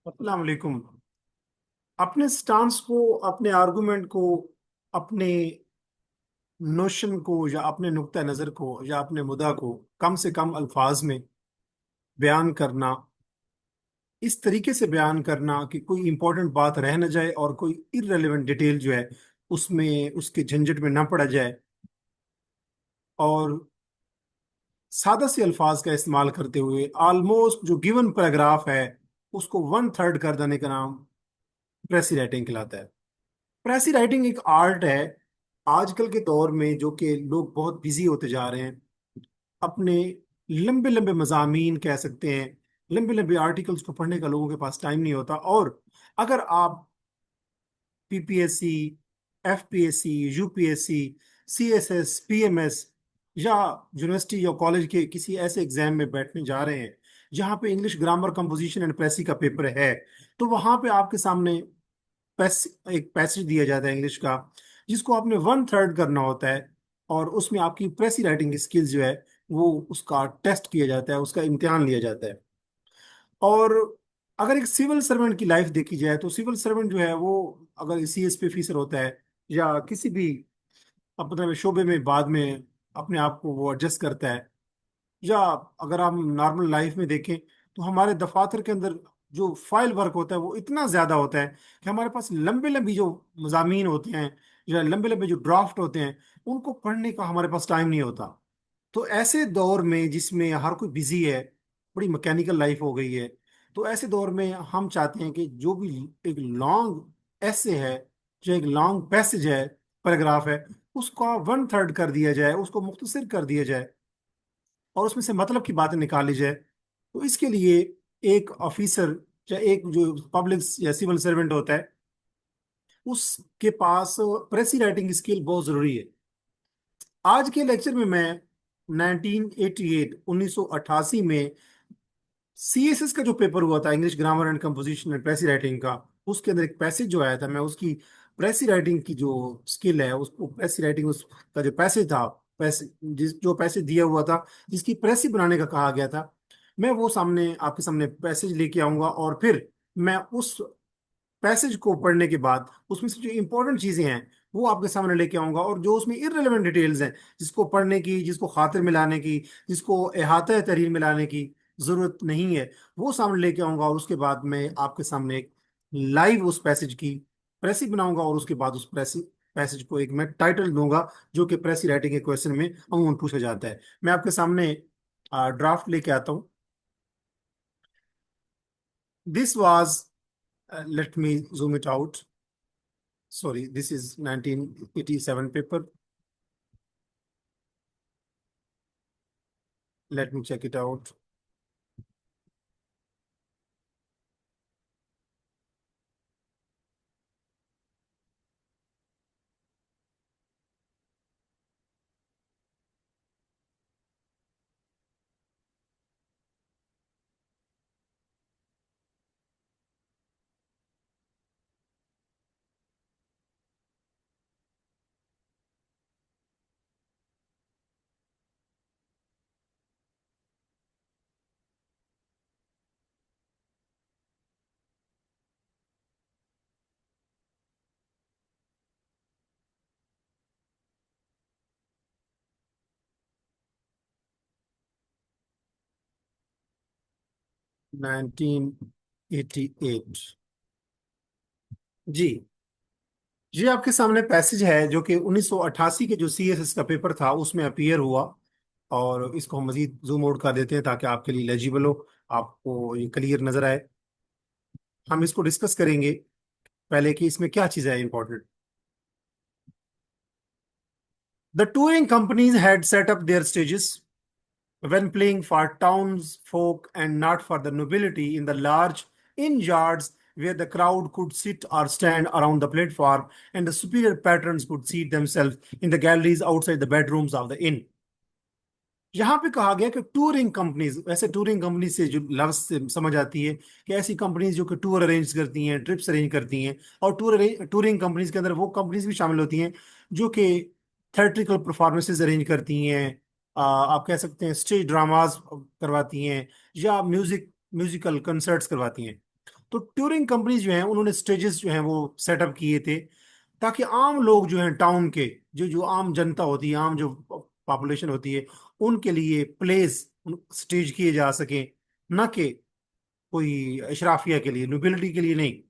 अस्सलाम वालेकुम। अपने स्टांस को, अपने आर्गुमेंट को, अपने नोशन को या अपने नुक्ता नज़र को या अपने मुद्दा को कम से कम अल्फाज में बयान करना, इस तरीके से बयान करना कि कोई इंपॉर्टेंट बात रह न जाए और कोई इररेलेवेंट डिटेल जो है उसमें उसके झंझट में ना पड़ा जाए, और सादा से अल्फाज का इस्तेमाल करते हुए ऑलमोस्ट जो गिवन पैराग्राफ है उसको वन थर्ड कर देने का नाम प्रेसी राइटिंग कहलाता है। प्रेसी राइटिंग एक आर्ट है आजकल के दौर में, जो कि लोग बहुत बिजी होते जा रहे हैं। अपने लंबे लंबे मजामीन कह सकते हैं, लंबे लंबे आर्टिकल्स को पढ़ने का लोगों के पास टाइम नहीं होता। और अगर आप PPSC, FPSC, UPSC, CSS, PMS या यूनिवर्सिटी या कॉलेज के किसी ऐसे एग्जाम में बैठने जा रहे हैं जहां पे इंग्लिश ग्रामर, कंपोजिशन एंड प्रेसी का पेपर है, तो वहां पे आपके सामने एक पैसेज दिया जाता है इंग्लिश का, जिसको आपने वन थर्ड करना होता है। और उसमें आपकी प्रेसी राइटिंग की स्किल्स जो है वो उसका टेस्ट किया जाता है, उसका इम्तिहान लिया जाता है। और अगर एक सिविल सर्वेंट की लाइफ देखी जाए तो सिविल सर्वेंट जो है वो अगर सीएसपी ऑफिसर होता है या किसी भी अपने शोबे में बाद में अपने आप को वो एडजस्ट करता है, या अगर हम नॉर्मल लाइफ में देखें तो हमारे दफातर के अंदर जो फाइल वर्क होता है वो इतना ज्यादा होता है कि हमारे पास लंबे लंबी जो मजामीन होते हैं या लंबे लंबे जो ड्राफ्ट होते हैं उनको पढ़ने का हमारे पास टाइम नहीं होता। तो ऐसे दौर में जिसमें हर कोई बिजी है, बड़ी मैकेनिकल लाइफ हो गई है, तो ऐसे दौर में हम चाहते हैं कि जो भी एक लॉन्ग ऐसे है, जो एक लॉन्ग पैसेज है, पैराग्राफ है, उसको वन थर्ड कर दिया जाए, उसको मुख्तसर कर दिया जाए और उसमें से मतलब की बातें निकाली जाए। तो इसके लिए एक ऑफिसर या एक जो पब्लिक या सिविल सर्वेंट होता है उसके पास प्रेसी राइटिंग स्किल बहुत जरूरी है। आज के लेक्चर में मैं 1988 1988 में सीएसएस का जो पेपर हुआ था, English grammar and composition and प्रेसी writing का, उसके अंदर एक पैसेज जो आया था, मैं उसकी प्रेसी राइटिंग की जो स्किल है उसको, प्रेसी राइटिंग उसका जो पैसेज था, पैसे जिस जो पैसेज दिया हुआ था जिसकी प्रेसी बनाने का कहा गया था, मैं वो सामने आपके सामने पैसेज लेके आऊंगा और फिर मैं उस पैसेज को पढ़ने के बाद उसमें से जो इंपॉर्टेंट चीजें हैं वो आपके सामने लेके आऊंगा, और जो उसमें इररिलेवेंट डिटेल्स हैं जिसको पढ़ने की, जिसको खातिर मिलाने की, जिसको अहाता तहरीर मिलाने की जरूरत नहीं है, वो सामने लेके आऊंगा। और उसके बाद मैं आपके सामने एक लाइव उस पैसेज की प्रेसी बनाऊंगा और उसके बाद उस प्रेसी पैसेज को एक मैं टाइटल दूंगा जो कि प्रेसी राइटिंग के क्वेश्चन में अमूमन पूछा जाता है। मैं आपके सामने ड्राफ्ट लेके आता हूँ। This was, let me zoom it out, sorry, this is 1987 paper. Let me check it out. 1988। जी, ये आपके सामने पैसेज है जो कि 1988 के जो सीएसएस का पेपर था उसमें अपीयर हुआ। और इसको हम मजीद जूम आउट कर देते हैं ताकि आपके लिए लेजिबल हो, आपको ये क्लियर नजर आए। हम इसको डिस्कस करेंगे पहले कि इसमें क्या चीज़ है important. The touring companies had set up their stages when playing for townsfolk and not for the nobility in the large inn yards where the crowd could sit or stand around the platform and the superior patrons could seat themselves in the galleries outside the bedrooms of the inn। यहाँ पे कहा गया कि touring companies, वैसे touring company से जो लफ्ज से समझ आती है कि ऐसी कंपनीज जो कि टूर अरेंज करती हैं, ट्रिप्स अरेंज करती हैं। और टूरिंग कंपनीज के अंदर वो कंपनीज भी शामिल होती हैं जो कि थिएट्रिकल परफॉर्मेंसेज अरेंज करती हैं, आप कह सकते हैं स्टेज ड्रामाज करवाती हैं, या म्यूजिकल कंसर्ट्स करवाती हैं। तो टूरिंग कंपनीज जो हैं उन्होंने स्टेजेस जो हैं वो सेटअप किए थे, ताकि आम लोग जो हैं टाउन के, जो जो आम जनता होती है, आम जो पॉपुलेशन होती है, उनके लिए प्लेस स्टेज किए जा सकें, न कि कोई अशराफिया के लिए, नोबिलिटी के लिए नहीं।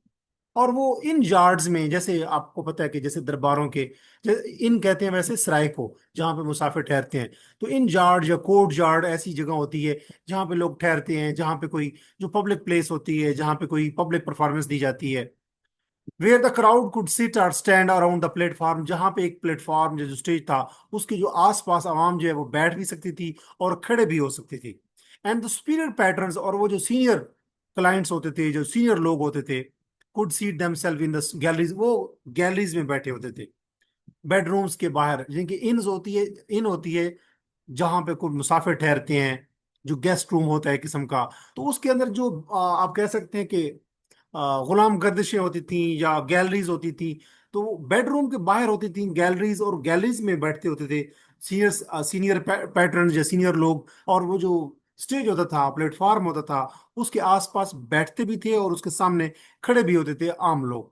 और वो इन यार्ड्स में, जैसे आपको पता है कि जैसे दरबारों के, इन कहते हैं वैसे सराय को, जहाँ पे मुसाफिर ठहरते हैं, तो इन यार्ड या कोर्ट यार्ड ऐसी जगह होती है जहाँ पे लोग ठहरते हैं, जहाँ पे कोई जो पब्लिक प्लेस होती है, जहाँ पे कोई पब्लिक परफॉर्मेंस दी जाती है। Where the crowd could sit और स्टैंड अराउंड द प्लेटफॉर्म, जहाँ पे एक प्लेटफॉर्म जो स्टेज था, उसके जो आसपास आवाम जो है वो बैठ भी सकती थी और खड़े भी हो सकती थी। एंड द सुपीरियर पैटर्न्स, और वो जो सीनियर क्लाइंट्स होते थे, जो सीनियर लोग होते थे, could seat themselves in the galleries, वो गैलरीज में बैठे होते थे, बेडरूम्स के बाहर, जिनकी इन्स होती है, इन होती है जहाँ पे कोई मुसाफिर ठहरते हैं, जो गेस्ट रूम होता है किस्म का। तो उसके अंदर जो आप कह सकते हैं कि गुलाम गर्दिशें होती थी या गैलरीज होती थी, तो वो बेडरूम के बाहर होती थी गैलरीज, और गैलरीज में बैठते होते थे सीनियर सीनियर पैटर्न या सीनियर लोग। और वो जो स्टेज होता था, प्लेटफॉर्म होता था, उसके आसपास बैठते भी थे और उसके सामने खड़े भी होते थे आम लोग,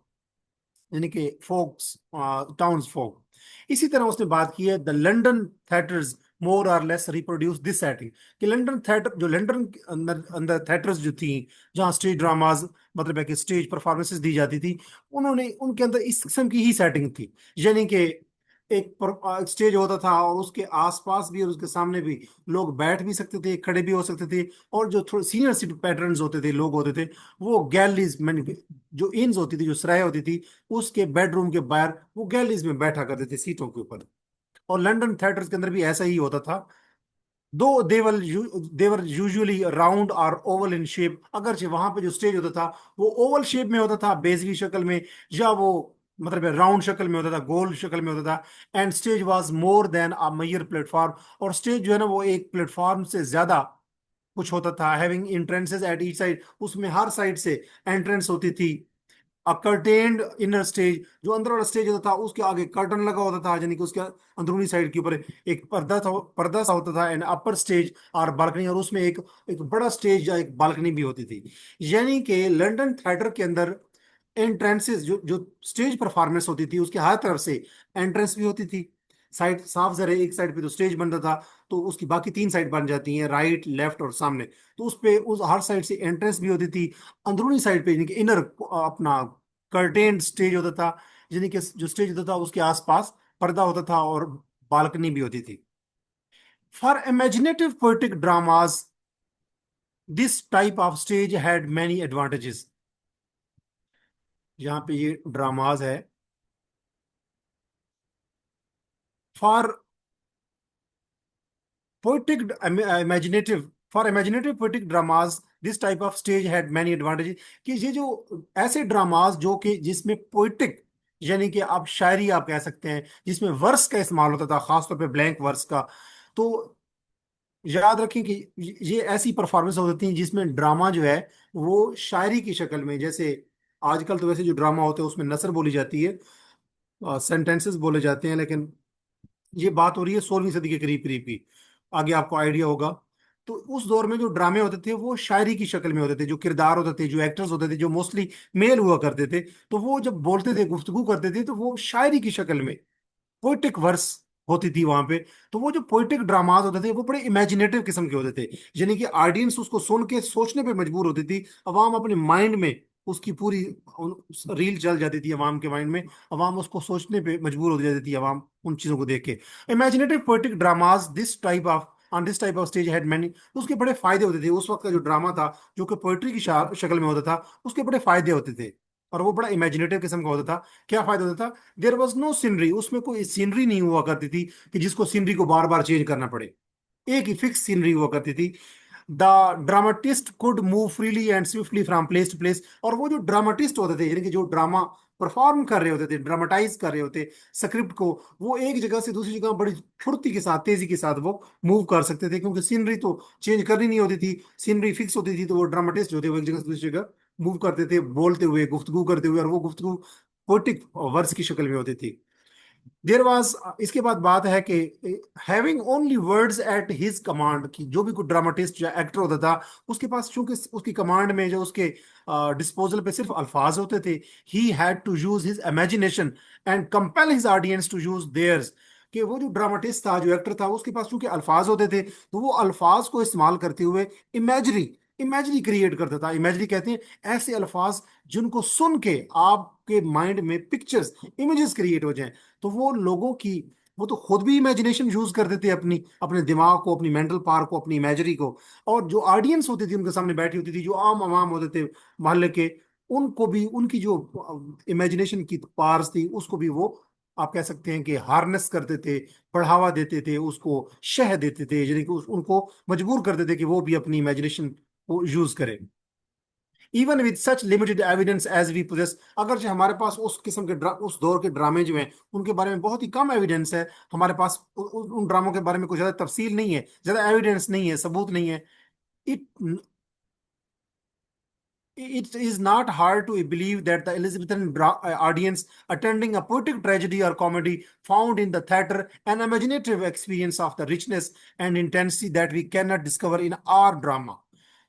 यानी कि फोक्स, टाउन्स फोक। इसी तरह उसने बात की है द लंदन थिएटर्स मोर और लेस रिप्रोड्यूस दिस सेटिंग, कि लंदन थिएटर, जो लंदन के अंदर अंदर थिएटर्स जो थी, जहाँ स्टेज ड्रामाज, मतलब है कि स्टेज परफॉर्मेंसेस दी जाती थी, उन्होंने उनके अंदर इस किस्म की ही सेटिंग थी। यानी कि एक स्टेज होता था और उसके आसपास भी और उसके सामने भी लोग बैठ भी सकते थे, खड़े भी हो सकते थे। और जो थोड़े सीनियर सिटी पैटर्न्स होते थे, लोग होते थे, वो गैलरीज में, जो इन्स होती थी, जो सराय होती थी, उसके बेडरूम के बाहर वो गैलरीज में बैठा करते थे सीटों के ऊपर। और लंदन थिएटर्स के अंदर भी ऐसा ही होता था। दो देवर यूजुअली राउंड और ओवल इन शेप, अगरचे वहां पे जो स्टेज होता था वो ओवल शेप में होता था, बेजवी शक्ल में, या वो मतलब राउंड शक्ल में होता था, गोल शक्ल में होता था। And stage was more than a mayor platform, और स्टेज जो है ना वो एक प्लेटफॉर्म से ज्यादा कुछ होता था। Having entrances at each side, उसमें हर साइड से एंट्रेंस होती थी। अ कर्टेन्ड इनर स्टेज, जो अंदर वाला स्टेज होता था उसके आगे कर्टन लगा होता था, यानी कि उसके अंदरूनी साइड के ऊपर एक पर्दा सा होता था। एंड अपर स्टेज और बालकनी, और उसमें एक एक बड़ा स्टेज या एक बालकनी भी होती थी। यानी कि लंदन थिएटर के अंदर एंट्रेंसेस, जो जो स्टेज परफॉर्मेंस होती थी उसके हर तरफ से एंट्रेंस भी होती थी। साइड साफ जरे, एक साइड पे तो स्टेज बनता था, तो उसकी बाकी तीन साइड बन जाती हैं, राइट, लेफ्ट और सामने। तो उस पे उस हर साइड से एंट्रेंस भी होती थी। अंदरूनी साइड पे, यानी कि इनर अपना कर्टेन स्टेज होता था, यानी कि जो स्टेज होता था उसके आसपास पर्दा होता था और बालकनी भी होती थी। For imaginative poetic dramas this type of stage had many advantages. यहाँ पे ये ड्रामाज है, for poetic imaginative, for imaginative poetic dramas this type of stage had many advantages, कि ये जो ऐसे ड्रामाज जो कि जिसमें पोइटिक, यानी कि आप शायरी आप कह सकते हैं, जिसमें वर्स का इस्तेमाल होता था, खासतौर पे ब्लैंक वर्स का। तो याद रखें कि ये ऐसी परफॉर्मेंस होती हैं जिसमें ड्रामा जो है वो शायरी की शक्ल में, जैसे आजकल तो वैसे जो ड्रामा होते हैं उसमें नसर बोली जाती है, सेंटेंसेस बोले जाते हैं, लेकिन ये बात हो रही है 16वीं सदी के करीब करीब की। आगे आपको आइडिया होगा। तो उस दौर में जो ड्रामे होते थे वो शायरी की शक्ल में होते थे, जो किरदार होते थे, जो एक्टर्स होते थे, जो मोस्टली मेल हुआ करते थे, तो वो जब बोलते थे, गुफ्तगू करते थे, तो वो शायरी की शक्ल में पोइटिक वर्स होती थी वहां पे। तो वो जो पोइटिक ड्रामाज होते थे वो बड़े इमेजिनेटिव किस्म के होते थे, यानी कि ऑडियंस उसको सुन के सोचने पे मजबूर होती थी। अवाम अपने माइंड में उसकी पूरी रील चल जाती थी अवाम के माइंड में, अवाम उसको सोचने पे मजबूर हो जाती थी अवाम उन चीजों को देख के। Imaginative poetic dramas this type of on this type of stage had many, उसके बड़े फायदे होते थे। उस वक्त का जो ड्रामा था जो कि पोइट्री की शक्ल में होता था, उसके बड़े फायदे होते थे, और वो बड़ा इमेजिनेटिव किस्म का होता था। क्या फायदा होता था? देयर वॉज नो सीनरी, उसमें कोई सीनरी नहीं हुआ करती थी कि जिसको सीनरी को बार बार चेंज करना पड़े, एक ही फिक्स सीनरी हुआ करती थी। The dramatist could move freely and swiftly from place to place, और वो जो ड्रामाटिस्ट होते थे, यानी कि जो ड्रामा परफॉर्म कर रहे होते थे, ड्रामाटाइज कर रहे होते स्क्रिप्ट को, वो एक जगह से दूसरी जगह बड़ी फुर्ती के साथ, तेजी के साथ वो मूव कर सकते थे, क्योंकि सीनरी तो चेंज करनी नहीं होती थी, सीनरी फिक्स होती थी। तो वो ड्रामाटिस्ट जो थे वो एक जगह से दूसरी जगह मूव करते थे, बोलते हुए, गुफ्तगू करते हुए, और वो गुफ्तगू पोएटिक वर्ड्स की शक्ल में होती थी। देर वाज, इसके बाद बात है कि having only words at his command, की जो भी कोई ड्रामाटिस्ट या एक्टर होता था उसके पास, चूंकि उसकी कमांड में जो उसके डिस्पोजल पे सिर्फ अल्फाज होते थे, he had to use his imagination and compel his audience to use theirs. कि वो जो ड्रामाटिस्ट था, जो एक्टर था, उसके पास चूंकि अल्फाज होते थे, तो वो अल्फाज को इस्तेमाल करते हुए इमेजरी इमेजरी क्रिएट करता था। इमेजरी कहते हैं ऐसे अल्फाज जिनको सुन के आपके माइंड में पिक्चर्स, इमेजेस क्रिएट हो जाएं। तो वो लोगों की, वो तो खुद भी इमेजिनेशन यूज करते थे, अपनी अपने दिमाग को, अपनी मेंटल पावर को, अपनी इमेजरी को। और जो ऑडियंस होती थी उनके सामने बैठी होती थी, जो आम आवाम होते थे मोहल्ले के, उनको भी उनकी जो इमेजिनेशन की पावर्स थी उसको भी वो, आप कह सकते हैं कि हार्नेस करते थे, बढ़ावा देते थे, उसको शह देते थे, यानी कि उनको मजबूर करते थे कि वो भी अपनी इमेजिनेशन को यूज करें। Even with such limited evidence as we possess, अगर जो हमारे पास उस किस्म के उस दौर के ड्रामे जो हैं उनके बारे में बहुत ही कम एविडेंस है, हमारे पास उन ड्रामों के बारे में कुछ ज्यादा तफसील नहीं है, ज्यादा एविडेंस नहीं है, सबूत नहीं है। It it is not hard to believe that the Elizabethan audience attending a poetic tragedy or comedy found in the theater an imaginative experience of the richness and intensity that we cannot discover in our drama।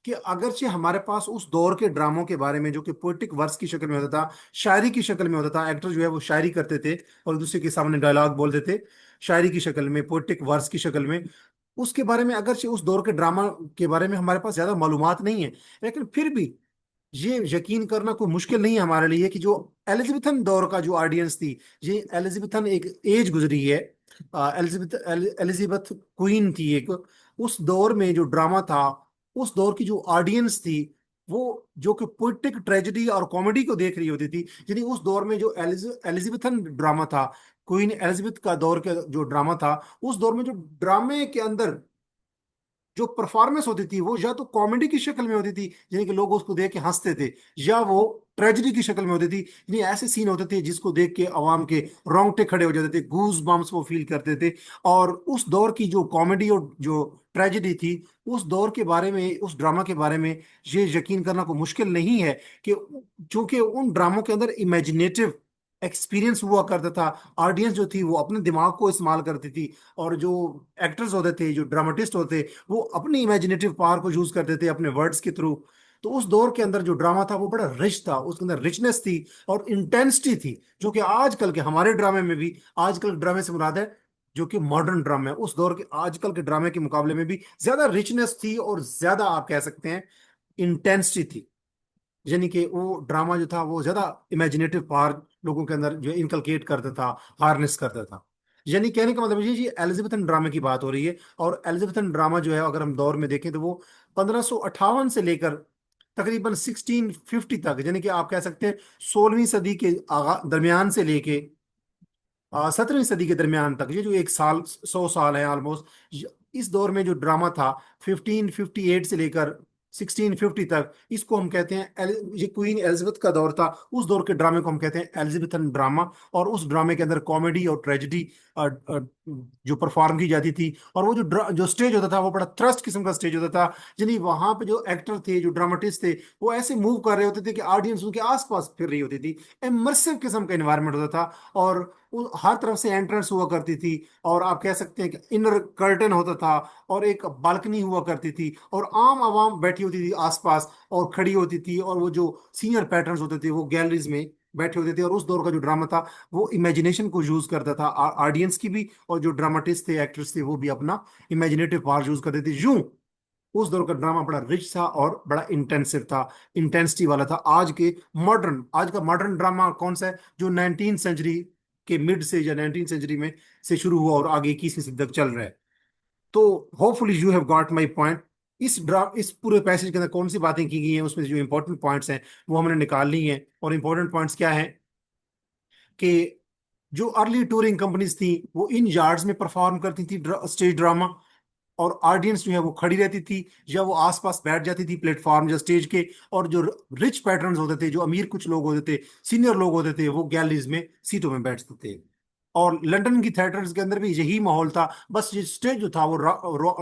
कि अगरचे हमारे पास उस दौर के ड्रामों के बारे में, जो कि पोएटिक वर्स की शक्ल में होता था, शायरी की शक्ल में होता था, एक्टर जो है वो शायरी करते थे और एक दूसरे के सामने डायलॉग बोलते थे शायरी की शक्ल में, पोएटिक वर्स की शक्ल में, उसके बारे में अगरचे उस दौर के ड्रामा के बारे में हमारे पास ज्यादा मालूमात नहीं है, लेकिन फिर भी ये यकीन करना कोई मुश्किल नहीं है हमारे लिए कि जो एलिजाबेथन दौर का जो ऑडियंस थी, ये एलिजाबेथन एक एज गुजरी है, एलिजाबेथ क्वीन थी एक, उस दौर में जो ड्रामा था, उस दौर की जो ऑडियंस थी, वो जो कि पोइटिक ट्रेजेडी और कॉमेडी को देख रही होती थी। यानी उस दौर में जो एलिजाबेथन ड्रामा था, क्वीन एलिजाबेथ का दौर का जो ड्रामा था, उस दौर में जो ड्रामे के अंदर जो परफॉर्मेंस होती थी वो या तो कॉमेडी की शक्ल में होती थी, यानी कि लोग उसको देख के हंसते थे, या वो ट्रेजेडी की शक्ल में होती थी, यानी ऐसे सीन होते थे जिसको देख के आवाम के रोंगटे खड़े हो जाते थे, गूज बम्स वो फील करते थे। और उस दौर की जो कॉमेडी और जो ट्रेजेडी थी, उस दौर के बारे में, उस ड्रामा के बारे में ये यकीन करना कोई मुश्किल नहीं है कि चूंकि उन ड्रामों के अंदर इमेजिनेटिव एक्सपीरियंस हुआ करता था, ऑडियंस जो थी वो अपने दिमाग को इस्तेमाल करती थी, और जो एक्टर्स होते थे, जो ड्रामाटिस्ट होते, वो अपनी इमेजिनेटिव पावर को यूज करते थे अपने वर्ड्स के थ्रू। तो उस दौर के अंदर जो ड्रामा था वो बड़ा रिच था, उसके अंदर रिचनेस थी और इंटेंसिटी थी, जो कि आजकल के हमारे ड्रामे में भी, आजकल ड्रामे से मुराद है जो कि मॉडर्न ड्रामा है, उस दौर के आजकल के ड्रामे के मुकाबले में भी ज्यादा रिचनेस थी और ज्यादा, आप कह सकते हैं, इंटेंसिटी थी। यानी कि वो ड्रामा जो था वो ज्यादा इमेजिनेटिव पावर लोगों के अंदर जो इनकलकेट करता था, हार्नेस करता था। यानी कहने का मतलब ये एलिजाबेथन ड्रामे की बात हो रही है। और एलिजाबेथन ड्रामा जो है, अगर हम दौर में देखें तो वो 1558 से लेकर तकरीबन 1650 तक, यानी कि आप कह सकते हैं 16वीं सदी के दरमियान से लेके 17वीं सदी के दरमियान तक, ये जो एक साल, 100 साल है ऑलमोस्ट, इस दौर में जो ड्रामा था 1558 से लेकर 1650 तक, इसको हम कहते हैं ये क्वीन एलिजाबेथ का दौर था, उस दौर के ड्रामे को हम कहते हैं एलिजाबेथन ड्रामा। और उस ड्रामे के अंदर कॉमेडी और ट्रेजेडी जो परफॉर्म की जाती थी, और वो जो स्टेज होता था वो बड़ा थ्रस्ट किस्म का स्टेज होता था। यानी वहां पे जो एक्टर थे, जो ड्रामाटिस्ट थे, वो ऐसे मूव कर रहे होते थे कि ऑडियंस उनके आसपास फिर रही होती थी। इमर्सिव किस्म का एनवायरनमेंट होता था, और हर तरफ से एंट्रेंस हुआ करती थी, और आप कह सकते हैं कि इनर कर्टन होता था, और एक बालकनी हुआ करती थी, और आम आवाम बैठी होती थी आसपास और खड़ी होती थी, और वो जो सीनियर पैटर्न्स होते थे वो गैलरीज में बैठे होते थे। और उस दौर का जो ड्रामा था वो इमेजिनेशन को यूज करता था, ऑडियंस की भी, और जो ड्रामाटिस्ट थे, एक्टर्स थे, वो भी अपना इमेजिनेटिव पावर यूज करते थे। यूं उस दौर का ड्रामा बड़ा रिच था और बड़ा इंटेंसिव था, इंटेंसिटी वाला था। आज का मॉडर्न ड्रामा कौन सा है, जो 19th सेंचुरी के मिड से या 19th सेंचुरी में से शुरू हुआ और आगे 21वीं सदी तक चल रहा है। तो hopefully you have got my point. इस पूरे पैसेज के अंदर कौन सी बातें की गई हैं, उसमें जो इंपॉर्टेंट पॉइंट्स हैं वो हमने निकाल ली हैं। और इंपॉर्टेंट पॉइंट्स क्या हैं कि जो अर्ली टूरिंग कंपनीज थी वो इन यार्ड्स में परफॉर्म करती थी स्टेज ड्रामा, और ऑडियंस जो है वो खड़ी रहती थी या वो आसपास बैठ जाती थी प्लेटफॉर्म या स्टेज के। और जो रिच पैटर्न्स होते थे, जो अमीर कुछ लोग होते थे, सीनियर लोग होते थे, वो गैलरीज में सीटों में बैठते थे। और लंदन की थिएटर्स के अंदर भी यही माहौल था, बस ये स्टेज जो था वो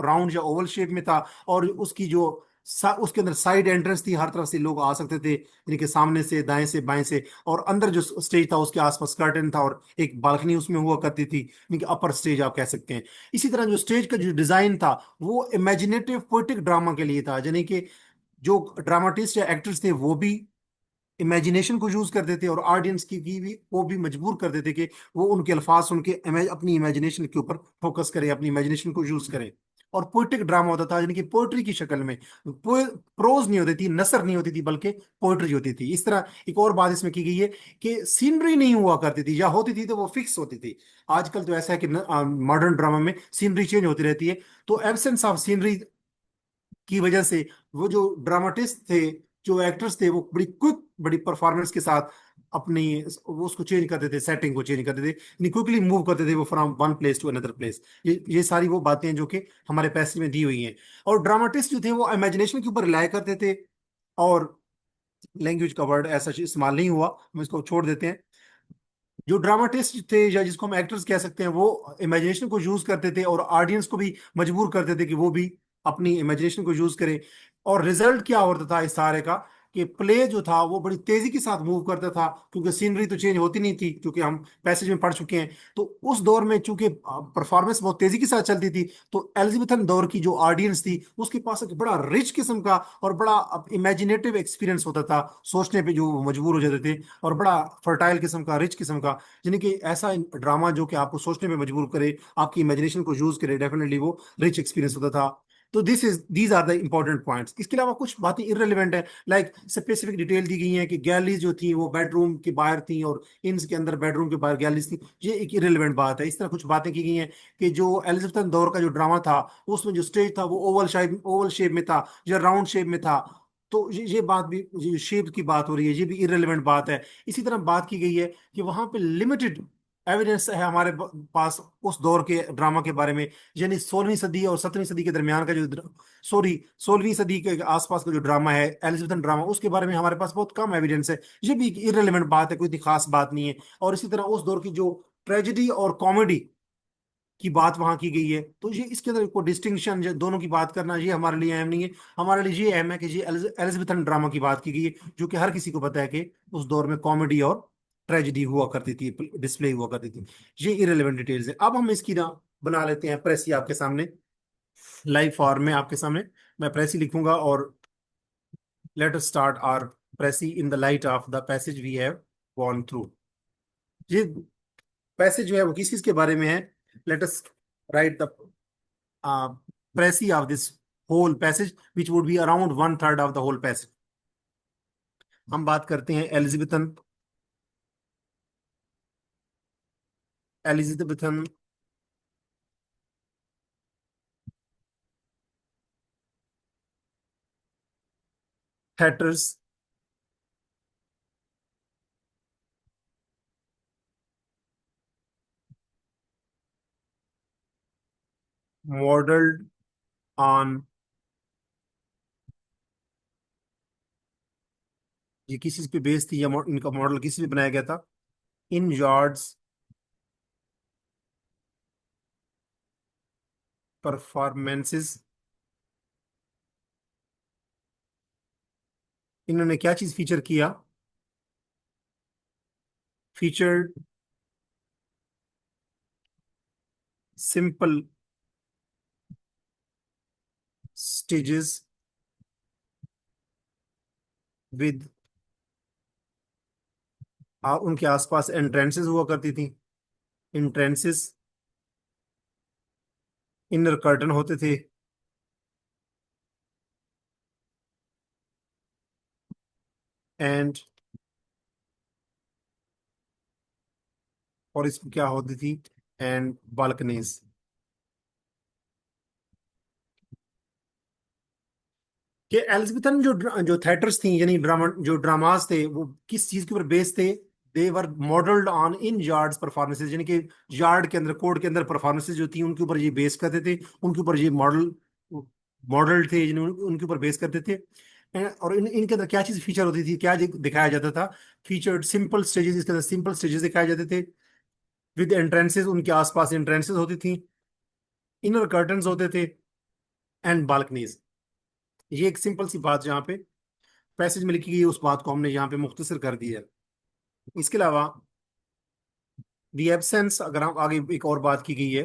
राउंड या ओवल शेप में था, और उसकी जो उसके अंदर साइड एंट्रेंस थी, हर तरफ से लोग आ सकते थे, यानी कि सामने से, दाएं से, बाएं से। और अंदर जो स्टेज था उसके आसपास कर्टन था, और एक बालकनी उसमें हुआ करती थी, यानी कि अपर स्टेज आप कह सकते हैं। इसी तरह जो स्टेज का जो डिजाइन था वो इमेजिनेटिव पोएटिक ड्रामा के लिए था, यानी कि जो ड्रामाटिस्ट या एक्टर्स थे वो भी इमेजिनेशन को यूज करते थे, और ऑडियंस की भी वो भी मजबूर करते थे कि वो उनके अल्फाज सुन के अपनी इमेजिनेशन के ऊपर फोकस करें, अपनी इमेजिनेशन को यूज करें। और पोइट्रिक ड्रामा होता था, यानी कि पोइट्री की शक्ल में, प्रोज नहीं होती थी, नसर नहीं होती थी, बल्कि पोइट्री होती थी। इस तरह एक और बात इसमें की गई है कि सीनरी नहीं हुआ करती थी, या होती थी तो वो फिक्स होती थी। आजकल तो ऐसा है कि मॉडर्न ड्रामा में सीनरी चेंज होती रहती है, तो एब्सेंस ऑफ सीनरी की वजह से वो जो ड्रामाटिस्ट थे, जो एक्टर्स थे, वो बड़ी क्विक, बड़ी परफॉर्मेंस के साथ अपनी वो उसको चेंज करते थे, सेटिंग को चेंज करते थे, क्विकली मूव करते थे वो from one place to another place. ये सारी वो बातें हैं जो कि हमारे पैसेज में दी हुई हैं। और ड्रामाटिस्ट जो थे वो इमेजिनेशन के ऊपर रिलाय करते थे, और लैंग्वेज का वर्ड ऐसा इस्तेमाल नहीं हुआ, हम इसको छोड़ देते हैं। जो ड्रामाटिस्ट थे, या जिसको हम एक्टर्स कह सकते हैं, वो इमेजिनेशन को यूज करते थे, और ऑडियंस को भी मजबूर करते थे कि वो भी अपनी इमेजिनेशन को यूज करे। और रिजल्ट क्या होता था इस सारे का, कि प्ले जो था वो बड़ी तेजी के साथ मूव करता था, क्योंकि सीनरी तो चेंज होती नहीं थी, क्योंकि हम पैसेज में पढ़ चुके हैं। तो उस दौर में चूंकि परफॉर्मेंस बहुत तेजी के साथ चलती थी, तो एलिजाबेथन दौर की जो ऑडियंस थी उसके पास एक बड़ा रिच किस्म का और बड़ा इमेजिनेटिव एक्सपीरियंस होता था, सोचने पे जो वो मजबूर हो जाते थे, और बड़ा फर्टाइल किस्म का, रिच किस्म का, यानी कि ऐसा ड्रामा जो कि आपको सोचने पे मजबूर करे, आपकी इमेजिनेशन को यूज करे, डेफिनेटली वो रिच एक्सपीरियंस होता था। तो these are the important points. इसके अलावा कुछ बातें इररिलेवेंट है, लाइक स्पेसिफिक डिटेल दी गई है कि गैलरीज जो थी वो बेडरूम के बाहर थी, और इन्स के अंदर बेडरूम के बाहर गैलरीज थी। ये एक इररिलेवेंट बात है। इस तरह कुछ बातें की गई हैं कि जो एलिजाबेथन दौर का जो ड्रामा था उसमें जो स्टेज था वो ओवल शेप में था या राउंड शेप में था। तो ये बात भी, ये शेप की बात हो रही है, ये भी इररिलेवेंट बात है। इसी तरह बात की गई है कि वहां पे लिमिटेड एविडेंस है हमारे पास उस दौर के ड्रामा के बारे में, यानी 16वीं सदी और 17वीं सदी के दरमियान का जो, सॉरी, 16वीं सदी के आसपास का जो ड्रामा है, एलिजाबेथन ड्रामा, उसके बारे में हमारे पास बहुत कम एविडेंस है। ये भी एक इररिलेवेंट बात है, कोई इतनी खास बात नहीं है। और इसी तरह उस दौर की जो ट्रेजेडी और कॉमेडी की बात वहां की गई है, तो ये इसके अंदर कोई डिस्टिंक्शन दोनों की बात करना ये हमारे लिए अहम नहीं है। हमारे लिए ये अहम है कि ये एलिजाबेथन ड्रामा की बात की गई है, जो कि हर किसी को पता है कि उस दौर में कॉमेडी और ट्रेजेडी हुआ करती थी, डिस्प्ले हुआ करती थी। ये इरेलीवेंट डिटेल्स है। अब हम इसकी ना बना लेते हैं प्रेसी आपके सामने, लाइव फॉर्म में आपके सामने। मैं प्रेसी लिखूंगा, और let us start our precis in the light of the passage we have gone through. ये पैसेज जो है वो किस किस के बारे में है? Let us write the précis of this whole passage, which would be around one third of the whole passage. हम बात करते हैं एलिजाबेथन theaters modeled on, ये किस चीज पे बेस्ड थी, या इनका मॉडल किस पे बनाया गया था? इन जॉर्ज परफॉर्मेंसेस। इन्होंने क्या चीज फीचर किया? फीचर्ड सिंपल स्टेजेस विद, उनके आसपास एंट्रेंसेस हुआ करती थी, एंट्रेंसेस, इनर कर्टन होते थे, एंड, और इसमें क्या होती थी, एंड बालकनीज। कि एलिजाबेथन जो थिएटर्स थी, यानी ड्रामा, जो ड्रामास थे, वो किस चीज के ऊपर बेस्ड थे? They were modelled on inn yards performances, यानी कि यार्ड के अंदर, कोर्ट के अंदर परफॉर्मेंसेज जो थी उनके ऊपर ये बेस करते थे, उनके ऊपर ये मॉडल थे जिन्हें उनके ऊपर बेस करते थे। और इनके अंदर क्या चीज फीचर होती थी, क्या दिखाया जाता था? फीचर्ड सिंपल स्टेजेस, इसके अंदर सिंपल स्टेजेस दिखाए जाते थे, विद एंट्रेंसेस, उनके आसपास एंट्रेंसेस होती थी, इनर कर्टन्स होते थे, एंड बालकनीज। ये एक सिंपल सी बात जहाँ पे पैसेज में लिखी गई है, उस बात को हमने यहाँ पे मुख्तसर कर दिया है। इसके अलावा दी एब्सेंस, अगर हम आगे एक और बात की गई है,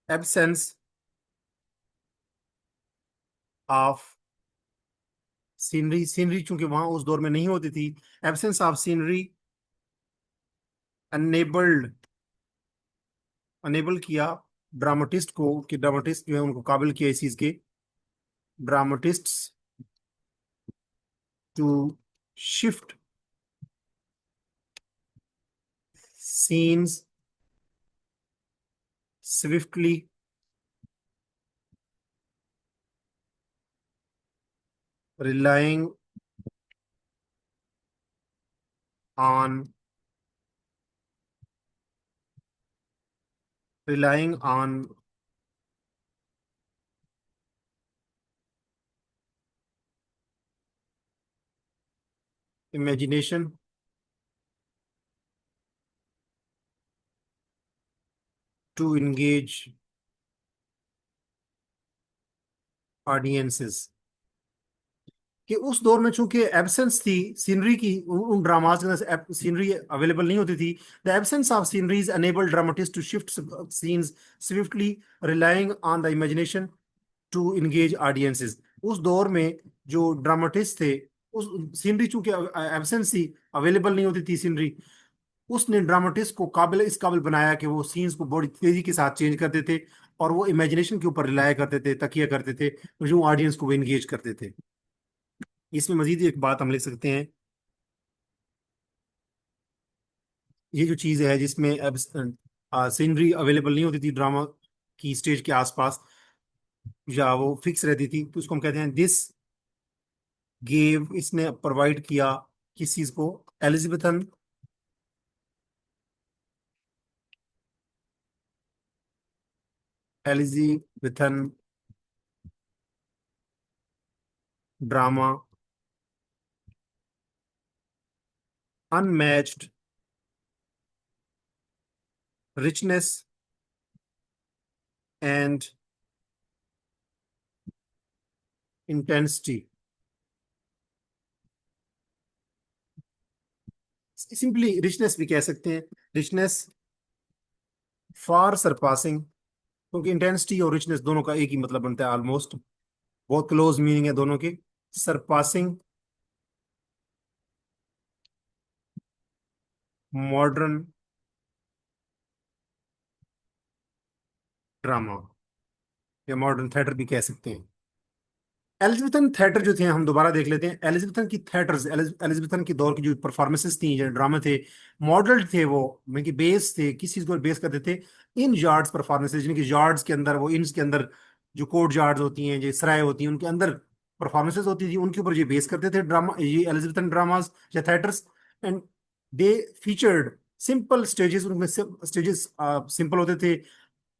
एब्सेंस ऑफ सीनरी, सीनरी चूंकि वहां उस दौर में नहीं होती थी, absence of scenery enabled, enable किया ड्रामाटिस्ट को, कि ड्रामाटिस्ट जो है उनको काबिल किया इस चीज के, dramatists to shift scenes swiftly, relying on relying on imagination to engage audiences। कि उस दौर में चूंकि एब्सेंस थी सीनरी की, उन ड्रामाज के अंदर सीनरी अवेलेबल नहीं होती थी। The absence of sceneries enable dramatist to shift scenes swiftly, relying on the imagination to engage audiences. उस दौर में जो ड्रामाटिस्ट थे, उस सीनरी चूंकि एब्सेंस थी, अवेलेबल नहीं होती थी सीनरी, उसने ड्रामाटिस्ट को काबिल इस काबिल बनाया कि वो सीन्स को बड़ी तेजी के साथ चेंज करते थे, और वो इमेजिनेशन के ऊपर रिलाय करते थे, तकिया करते थे, जो ऑडियंस को वो इंगेज करते थे। इसमें मजीद एक बात हम लिख सकते हैं, ये जो चीज़ है जिसमें अब सीनरी अवेलेबल नहीं होती थी ड्रामा की स्टेज के आसपास, या वो फिक्स रहती थी, तो उसको हम कहते हैं दिस गेव, इसने प्रोवाइड किया किस चीज़ को, Elizabethan Elizabethan drama unmatched richness and intensity. Simply richness भी कह सकते हैं, रिचनेस फार सरपासिंग, क्योंकि इंटेंसिटी और रिचनेस दोनों का एक ही मतलब बनता है ऑलमोस्ट, बहुत क्लोज मीनिंग है दोनों के। सरपासिंग मॉडर्न ड्रामा, या मॉडर्न थिएटर भी कह सकते हैं। एलिजाबेथन थिएटर जो थे, हम दोबारा देख लेते हैं एलिजाबेथन की थिएटर्स, एलिजाबेथन की दौर की जो परफॉर्मेंसेस थी, जो ड्रामे थे, मॉडल्ड थे वो, मतलब कि बेस थे, किस चीज को बेस करते थे, इन यार्ड्स परफॉर्मेंसेस, जिनकी यार्ड्स के अंदर, वो इन्स के अंदर जो कोर्ट यार्ड्स होती हैं, जो सराय होती हैं, उनके अंदर परफॉर्मेंसेस होती थी, उनके ऊपर ये बेस करते थे ड्रामा, ये एलिजाबेथन ड्रामास या theatres. And they featured simple stages, उनमें स्टेजेस सिंपल होते थे,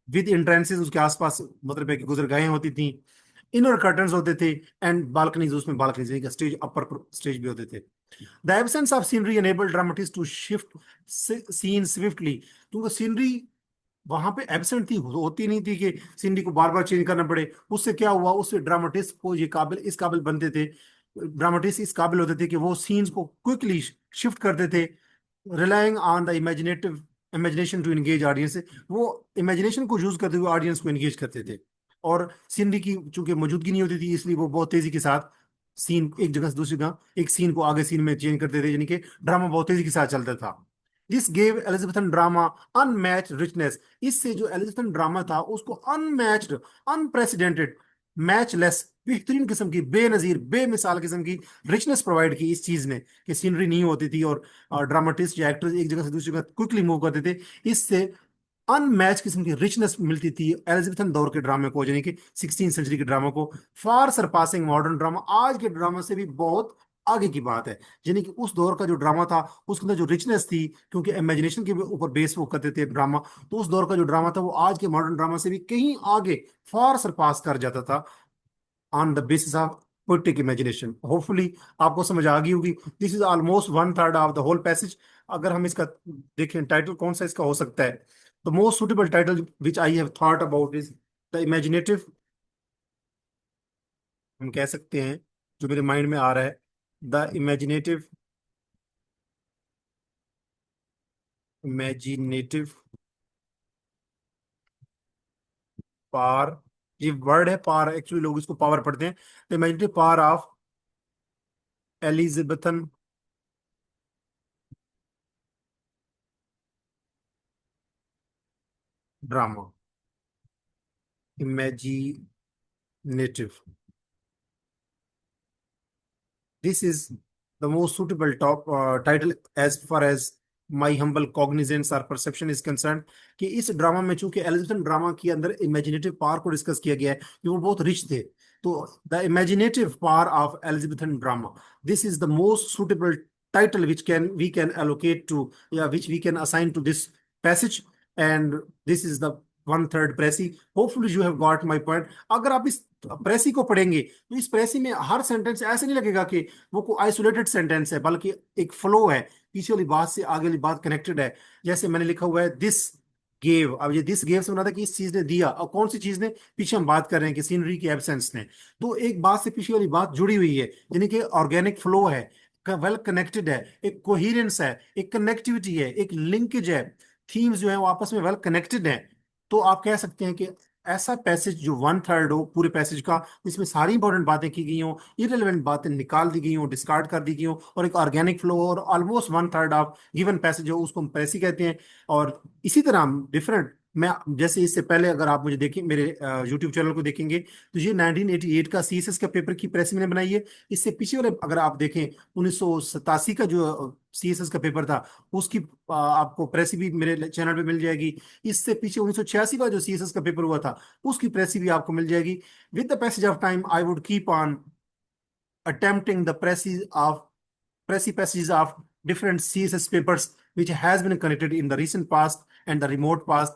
विद एंट्रेंसेस उसके आसपास, मतलब है कि गुजरगाहें होती थी, इनर कर्टन्स होते थे, एंड बालकनीज, उसमें बालकनीज का स्टेज, अपर स्टेज भी होते थे। The absence of scenery enable dramatist to shift scene swiftly, क्योंकि सीनरी वहां पे एब्सेंट थी, होती नहीं थी कि सीनरी को बार बार चेंज करना पड़े। उससे क्या हुआ, उससे ड्रामेटिस्ट को ये काबिल, इस काबिल बनते थे, ड्रामेटिस्ट इस काबिल होते थे कि वो सीन्स को क्विकली शिफ्ट करते थे, relying on the imaginative imagination to engage audience. वो इमेजिनेशन को यूज करते हुए ऑडियंस को एंगेज करते थे। और सीनरी की चूंकि मौजूदगी नहीं होती थी, इसलिए वो बहुत तेजी के साथ सीन, एक जगह से दूसरी जगह, एक सीन को आगे सीन में चेंज करते थे, यानी कि ड्रामा बहुत तेजी के साथ चलता था। This gave Elizabethan drama unmatched richness, इससे जो एलिजाबेथन ड्रामा था उसको अनमैच्ड, अनप्रेसिडेंटेड, मैचलेस, बेहतरीन किस्म की, बेनजीर, बेमिसाल किस्म की रिचनेस प्रोवाइड की इस चीज ने, कि सीनरी नहीं होती थी और ड्रामाटिस्ट या एक्टर्स एक जगह से दूसरी जगह क्विकली मूव करते थे। इससे अनमैच किस्म की रिचनेस मिलती थी एलिजाबेथन दौर के ड्रामे को, यानी कि 16वीं सदी के ड्रामा को, फार सरपासिंग मॉडर्न ड्रामा, आज के ड्रामा से भी बहुत आगे की बात है। यानी कि उस दौर का जो ड्रामा था, उसके अंदर जो रिचनेस थी, क्योंकि इमेजिनेशन के ऊपर बेस वो करते थे ड्रामा, तो उस दौर का जो ड्रामा था वो आज के मॉडर्न ड्रामा से भी कहीं आगे, फार सरपास कर जाता था, on the basis of poetic imagination. Hopefully आपको समझ आ गई होगी। This is almost one third of the whole passage. अगर हम इसका देखें टाइटल कौन सा इसका हो सकता है, the most suitable title which I have thought about is the imaginative, हम कह सकते हैं, जो मेरे माइंड में आ रहा है, द इमेजिनेटिव, इमेजिनेटिव पावर, ये वर्ड है पावर, एक्चुअली लोग इसको पावर पढ़ते हैं। The imaginative power of Elizabethan drama, imaginative, this is the most suitable top title as far as my humble cognizance or perception is concerned, कि इस drama में चूंकि एलिजाबेथन ड्रामा के अंदर इमेजिनेटिव पावर को डिस्कस किया गया है कि वो बहुत रिच थे, तो the imaginative power of Elizabethan drama, this is the most suitable title which can we can allocate to, yeah, which we can assign to this passage, and this is the one third precis. Hopefully you have got my point. अगर आप इस प्रेसी को पढ़ेंगे तो इस प्रेसी में हर sentence ऐसे नहीं लगेगा कि वो कोई आइसोलेटेड सेंटेंस है, बल्कि एक फ्लो है, पीछे वाली बात से आगे वाली बात कनेक्टेड है। जैसे मैंने लिखा हुआ है दिस गेव, अब ये दिस गेव से बना था कि इस चीज ने दिया, और कौन सी चीज ने, पीछे हम बात कर रहे हैं कि सीनरी की एब्सेंस ने, तो एक बात से पीछे वाली बात जुड़ी हुई है, यानी कि ऑर्गेनिक फ्लो है, वेल कनेक्टेड है, एक कोहिरेंस है, एक कनेक्टिविटी है, एक लिंकेज है, थीम्स जो है वो आपस में वेल कनेक्टेड है। तो आप कह सकते हैं कि ऐसा पैसेज जो वन थर्ड हो पूरे पैसेज का, इसमें सारी इंपॉर्टेंट बातें की गई हो, इरेलीवेंट बातें निकाल दी गई हो, डिस्कार्ड कर दी गई हो, और एक ऑर्गेनिक फ्लो और almost one third of given passage हो, उसको हम प्रेसी कहते हैं। और इसी तरह हम डिफरेंट, मैं जैसे इससे पहले अगर आप मुझे देखें, मेरे यूट्यूब चैनल को देखेंगे, तो ये 1988 का सीएसएस का पेपर की प्रेस मैंने बनाई है। इससे पीछे वाले अगर आप देखें 1987 का जो सीएसएस का पेपर था, उसकी आपको प्रेस भी मेरे चैनल पे मिल जाएगी। इससे पीछे 1986 का जो सीएसएस का पेपर हुआ था, उसकी प्रेस भी आपको मिल जाएगी। With the passage of time I would keep on attempting the pressy passages of different CSS papers which has been connected in the recent past and the remote past।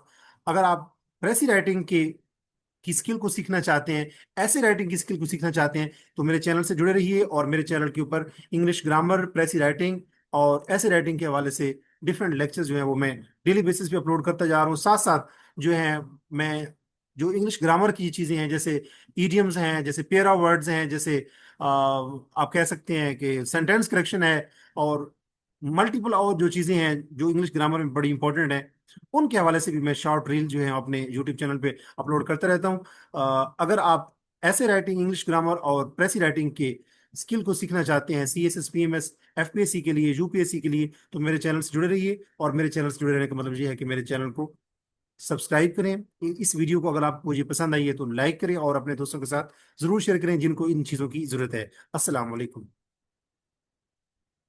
अगर आप प्रेसी writing की skill को सीखना चाहते हैं, ऐसे writing की skill को सीखना चाहते हैं, तो मेरे चैनल से जुड़े रहिए, और मेरे चैनल के ऊपर इंग्लिश ग्रामर, प्रेसी राइटिंग और ऐसे राइटिंग के हवाले से डिफरेंट लेक्चर्स जो है वो मैं डेली बेसिस पे अपलोड करता जा रहा हूँ। साथ साथ जो है मैं जो इंग्लिश ग्रामर की चीजें हैं, जैसे ईडियम्स हैं, जैसे पेयर ऑफ वर्ड्स हैं, जैसे आप कह सकते हैं कि सेंटेंस करेक्शन है, और मल्टीपल और जो चीजें हैं जो इंग्लिश ग्रामर में बड़ी इंपॉर्टेंट है, उनके हवाले से भी मैं शॉर्ट रील जो है अपने यूट्यूब चैनल पे अपलोड करता रहता हूँ। अगर आप ऐसे राइटिंग, इंग्लिश ग्रामर और प्रेसी राइटिंग के स्किल को सीखना चाहते हैं, सीएसएस, पीएमएस, एफपीएससी के लिए, यूपीएससी के लिए, तो मेरे चैनल से जुड़े रहिए। और मेरे चैनल से जुड़े रहने का मतलब ये है कि मेरे चैनल को सब्सक्राइब करें। इस वीडियो को अगर आपको ये पसंद आई है तो लाइक करें, और अपने दोस्तों के साथ जरूर शेयर करें जिनको इन चीज़ों की जरूरत है। अस्सलाम वालेकुम।